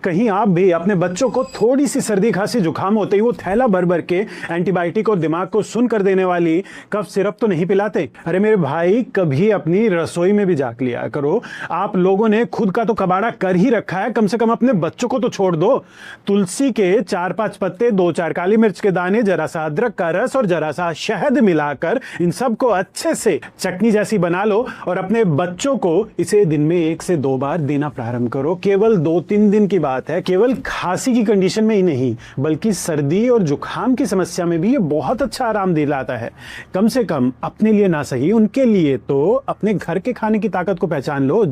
कहीं आप भी अपने बच्चों को थोड़ी सी सर्दी खांसी जुकाम होते ही वो थैला भर भर के एंटीबायोटिक और दिमाग को सुन कर देने वाली कफ सिरप तो नहीं पिलाते? अरे मेरे भाई, कभी अपनी रसोई में भी झांक लिया करो। आप लोगों ने खुद का तो कबाड़ा कर ही रखा है, कम से कम अपने बच्चों को तो छोड़ दो। तुलसी के 4-5 पत्ते, 2-4 काली मिर्च के दाने, जरा सा अदरक का रस और जरा सा शहद मिलाकर इन सबको अच्छे से चटनी जैसी बना लो और अपने बच्चों को इसे दिन में 1 से 2 बार देना प्रारंभ करो। केवल 2-3 दिन की बात है। केवल खांसी की कंडीशन में ही नहीं, बल्कि सर्दी और जुकाम की समस्या में भी ये बहुत अच्छा आराम दिलाता है। कम से कम अपने लिए ना सही, उनके लिए तो अपने घर के खाने की ताकत को पहचान लो।